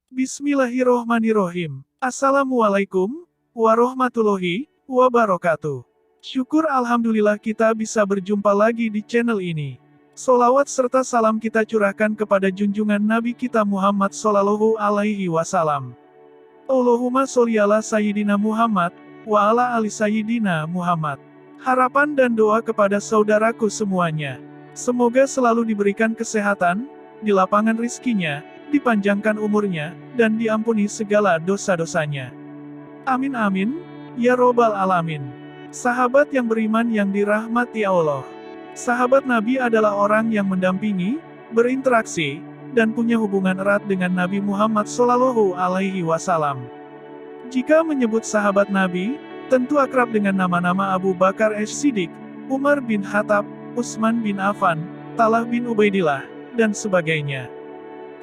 Bismillahirrohmanirrohim. Assalamualaikum warahmatullahi wabarakatuh. Syukur alhamdulillah kita bisa berjumpa lagi di channel ini. Solawat serta salam kita curahkan kepada junjungan Nabi kita Muhammad Sallallahu Alaihi Wasallam. Allahumma sholli ala Sayyidina Muhammad, wa ala ali Sayyidina Muhammad. Harapan dan doa kepada saudaraku semuanya. Semoga selalu diberikan kesehatan, dilapangkan rizkinya, dipanjangkan umurnya, dan diampuni segala dosa-dosanya. Amin amin, ya robbal alamin. Sahabat yang beriman yang dirahmati Allah. Sahabat Nabi adalah orang yang mendampingi, berinteraksi, dan punya hubungan erat dengan Nabi Muhammad Shallallahu Alaihi Wasallam. Jika menyebut sahabat Nabi, tentu akrab dengan nama-nama Abu Bakar As-Siddiq, Umar bin Khattab, Utsman bin Affan, Talha bin Ubaidillah, dan sebagainya.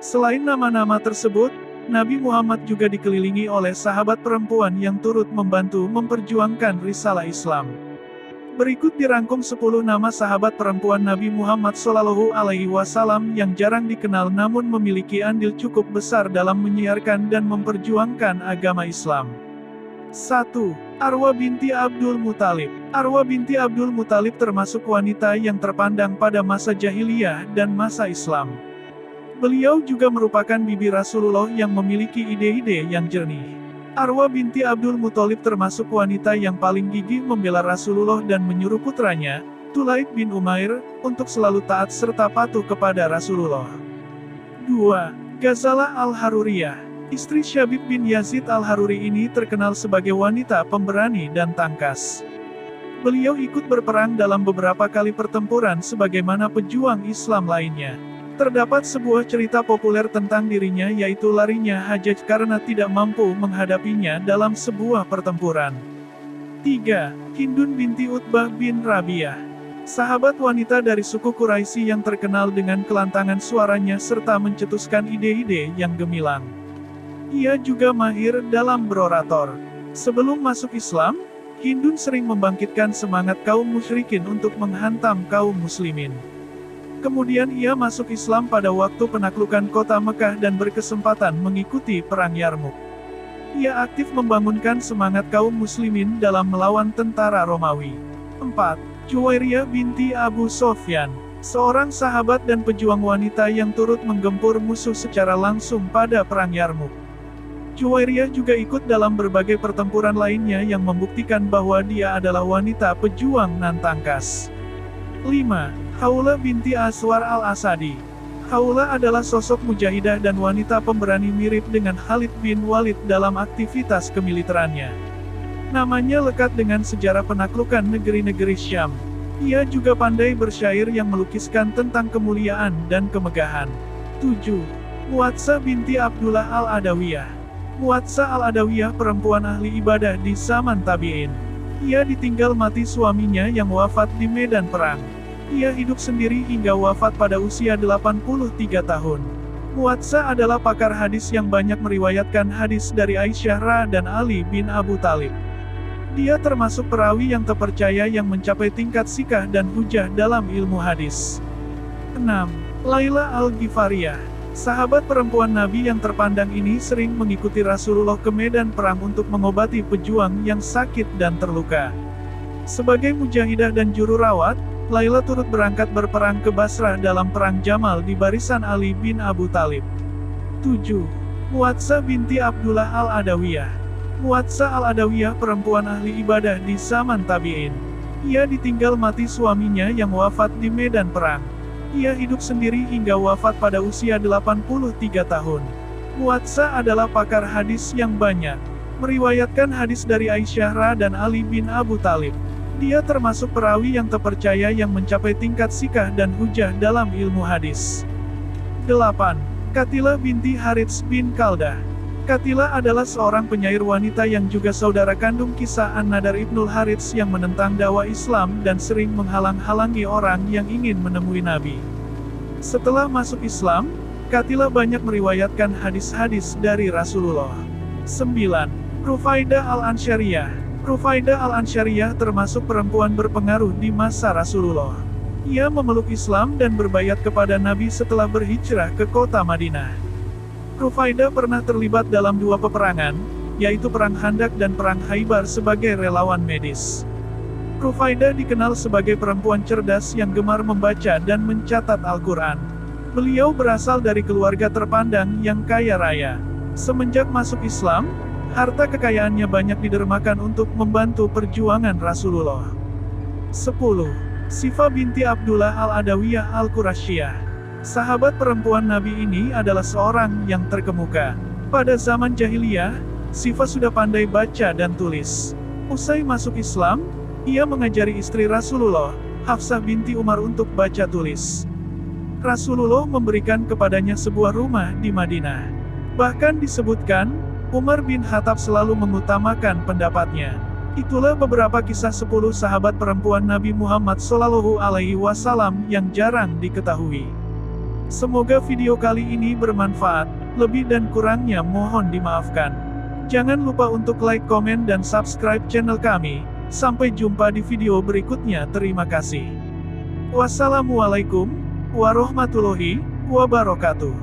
Selain nama-nama tersebut, Nabi Muhammad juga dikelilingi oleh sahabat perempuan yang turut membantu memperjuangkan risalah Islam. Berikut dirangkum 10 nama sahabat perempuan Nabi Muhammad Shallallahu Alaihi Wasallam yang jarang dikenal namun memiliki andil cukup besar dalam menyiarkan dan memperjuangkan agama Islam. 1. Arwa binti Abdul Muthalib. Arwa binti Abdul Muthalib termasuk wanita yang terpandang pada masa jahiliyah dan masa Islam. Beliau juga merupakan bibi Rasulullah yang memiliki ide-ide yang jernih. Arwa binti Abdul Muthalib termasuk wanita yang paling gigih membela Rasulullah dan menyuruh putranya, Tulaib bin Umair, untuk selalu taat serta patuh kepada Rasulullah. 2. Ghazalah al-Haruriyah. Istri Syabib bin Yazid al-Haruri ini terkenal sebagai wanita pemberani dan tangkas. Beliau ikut berperang dalam beberapa kali pertempuran sebagaimana pejuang Islam lainnya. Terdapat sebuah cerita populer tentang dirinya yaitu larinya Hajjaj karena tidak mampu menghadapinya dalam sebuah pertempuran. 3. Hindun binti Utbah bin Rabi'ah. Sahabat wanita dari suku Quraisy yang terkenal dengan kelantangan suaranya serta mencetuskan ide-ide yang gemilang. Ia juga mahir dalam berorator. Sebelum masuk Islam, Hindun sering membangkitkan semangat kaum musyrikin untuk menghantam kaum muslimin. Kemudian ia masuk Islam pada waktu penaklukan kota Mekah dan berkesempatan mengikuti Perang Yarmuk. Ia aktif membangunkan semangat kaum muslimin dalam melawan tentara Romawi. 4. Juwairiyah binti Abu Sofyan. Seorang sahabat dan pejuang wanita yang turut menggempur musuh secara langsung pada Perang Yarmuk. Juwairiyah juga ikut dalam berbagai pertempuran lainnya yang membuktikan bahwa dia adalah wanita pejuang nan tangkas. 5. Khawlah binti Aswar al-Asadi. Khawlah adalah sosok mujahidah dan wanita pemberani mirip dengan Khalid bin Walid dalam aktivitas kemiliterannya. Namanya lekat dengan sejarah penaklukan negeri-negeri Syam. Ia juga pandai bersyair yang melukiskan tentang kemuliaan dan kemegahan. 7. Muatsah binti Abdullah al-Adawiyah. Muatsah al-Adawiyah perempuan ahli ibadah di zaman tabi'in. Ia ditinggal mati suaminya yang wafat di medan perang. Ia hidup sendiri hingga wafat pada usia 83 tahun. Muatsah adalah pakar hadis yang banyak meriwayatkan hadis dari Aisyah Ra dan Ali bin Abu Thalib. Dia termasuk perawi yang terpercaya yang mencapai tingkat sikah dan hujah dalam ilmu hadis. 6. Laila al-Ghifariyah. Sahabat perempuan Nabi yang terpandang ini sering mengikuti Rasulullah ke medan perang untuk mengobati pejuang yang sakit dan terluka. Sebagai mujahidah dan juru rawat, Laila turut berangkat berperang ke Basrah dalam perang Jamal di barisan Ali bin Abu Thalib. 7. Muatsah binti Abdullah al-Adawiyah. Muatsah al-Adawiyah perempuan ahli ibadah di zaman tabi'in. Ia ditinggal mati suaminya yang wafat di medan perang. Ia hidup sendiri hingga wafat pada usia 83 tahun. Muatsah adalah pakar hadis yang banyak meriwayatkan hadis dari Aisyah Ra dan Ali bin Abu Thalib. Dia termasuk perawi yang terpercaya yang mencapai tingkat sikah dan hujah dalam ilmu hadis. 8. Qatilah binti Harits bin Kaldah. Qatilah adalah seorang penyair wanita yang juga saudara kandung kisah An-Nadar Ibnul Harits yang menentang dakwah Islam dan sering menghalang-halangi orang yang ingin menemui Nabi. Setelah masuk Islam, Qatilah banyak meriwayatkan hadis-hadis dari Rasulullah. 9. Rufaidah al-Ansyariyah. Rufaidah al-Ansyariyah termasuk perempuan berpengaruh di masa Rasulullah. Ia memeluk Islam dan berbayat kepada Nabi setelah berhijrah ke kota Madinah. Rufaidah pernah terlibat dalam 2 peperangan, yaitu Perang Khandaq dan Perang Khaybar sebagai relawan medis. Rufaidah dikenal sebagai perempuan cerdas yang gemar membaca dan mencatat Al-Quran. Beliau berasal dari keluarga terpandang yang kaya raya. Semenjak masuk Islam, harta kekayaannya banyak didermakan untuk membantu perjuangan Rasulullah. 10. Sifah binti Abdullah Al-Adawiyah Al-Qurasyiyah. Sahabat perempuan Nabi ini adalah seorang yang terkemuka. Pada zaman jahiliyah, Sifah sudah pandai baca dan tulis. Usai masuk Islam, ia mengajari istri Rasulullah, Hafsah binti Umar untuk baca tulis. Rasulullah memberikan kepadanya sebuah rumah di Madinah. Bahkan disebutkan, Umar bin Khattab selalu mengutamakan pendapatnya. Itulah beberapa kisah 10 sahabat perempuan Nabi Muhammad SAW yang jarang diketahui. Semoga video kali ini bermanfaat, lebih dan kurangnya mohon dimaafkan. Jangan lupa untuk like, komen, dan subscribe channel kami. Sampai jumpa di video berikutnya. Terima kasih. Wassalamualaikum warahmatullahi wabarakatuh.